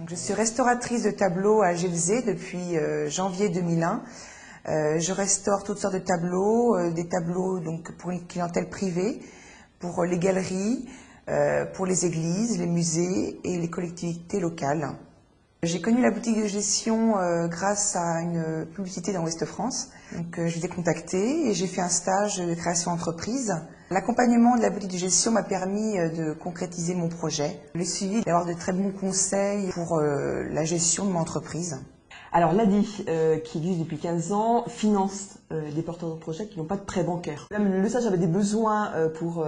Je suis restauratrice de tableaux à Gelzé depuis janvier 2001. Je restaure toutes sortes de tableaux, des tableaux donc pour une clientèle privée, pour les galeries, pour les églises, les musées et les collectivités locales. J'ai connu la boutique de gestion grâce à une publicité dans Ouest France. Donc je l'ai contactée et j'ai fait un stage de création d'entreprise. L'accompagnement de la boutique de gestion m'a permis de concrétiser mon projet. Le suivi, d'avoir de très bons conseils pour la gestion de mon entreprise. Alors l'ADI, qui existe depuis 15 ans, finance des porteurs de projets qui n'ont pas de prêt bancaire. Le sage avait des besoins pour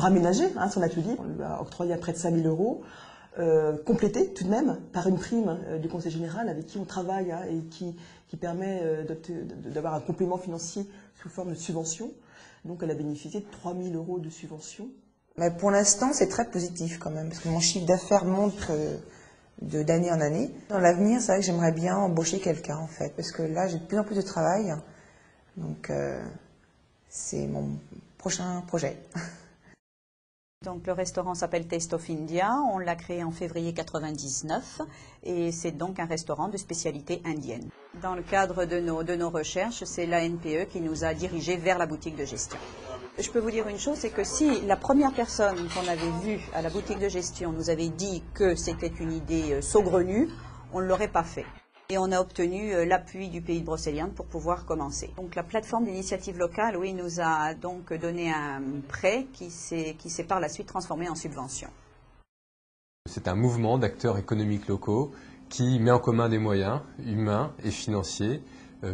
aménager son atelier. On lui a octroyé à près de 5 000 €. Complété tout de même par une prime du Conseil général avec qui on travaille et qui permet d'avoir un complément financier sous forme de subvention. Donc elle a bénéficié de 3 000 € de subvention. Mais pour l'instant, c'est très positif quand même, parce que mon chiffre d'affaires monte d'année en année. Dans l'avenir, c'est vrai que j'aimerais bien embaucher quelqu'un en fait, parce que là, j'ai de plus en plus de travail. Donc c'est mon prochain projet. Donc le restaurant s'appelle Taste of India, on l'a créé en février 1999 et c'est donc un restaurant de spécialité indienne. Dans le cadre de nos recherches, c'est l'ANPE qui nous a dirigés vers la boutique de gestion. Je peux vous dire une chose, c'est que si la première personne qu'on avait vue à la boutique de gestion nous avait dit que c'était une idée saugrenue, on ne l'aurait pas fait. Et on a obtenu l'appui du pays de Brocéliande pour pouvoir commencer. Donc la plateforme d'initiative locale, oui, nous a donc donné un prêt qui s'est par la suite transformé en subvention. C'est un mouvement d'acteurs économiques locaux qui met en commun des moyens humains et financiers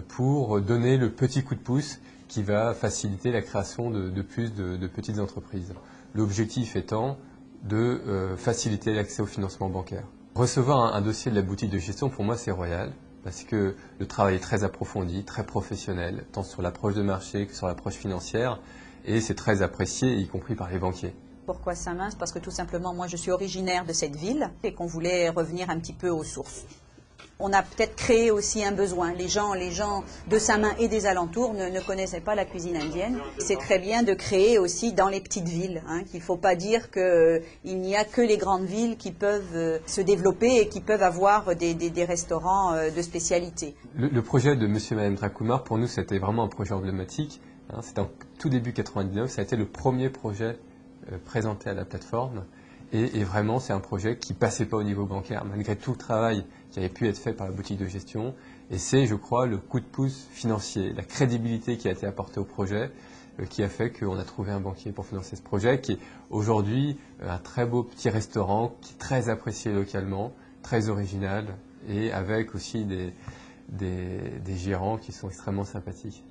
pour donner le petit coup de pouce qui va faciliter la création de plus de petites entreprises. L'objectif étant de faciliter l'accès au financement bancaire. Recevoir un dossier de la boutique de gestion, pour moi, c'est royal, parce que le travail est très approfondi, très professionnel, tant sur l'approche de marché que sur l'approche financière, et c'est très apprécié, y compris par les banquiers. Pourquoi Saint-Mains? Parce que tout simplement, moi, je suis originaire de cette ville et qu'on voulait revenir un petit peu aux sources. On a peut-être créé aussi un besoin. Les gens de Saint-Mains et des alentours ne connaissaient pas la cuisine indienne. C'est très bien de créer aussi dans les petites villes, qu'il ne faut pas dire qu'il n'y a que les grandes villes qui peuvent se développer et qui peuvent avoir des restaurants de spécialité. Le projet de Monsieur et Madame Drakumar, pour nous, c'était vraiment un projet emblématique. C'était en tout début 99, ça a été le premier projet présenté à la plateforme. Et vraiment, c'est un projet qui ne passait pas au niveau bancaire, malgré tout le travail qui avait pu être fait par la boutique de gestion. Et c'est, je crois, le coup de pouce financier, la crédibilité qui a été apportée au projet, qui a fait qu'on a trouvé un banquier pour financer ce projet, qui est aujourd'hui un très beau petit restaurant, qui est très apprécié localement, très original, et avec aussi des gérants qui sont extrêmement sympathiques.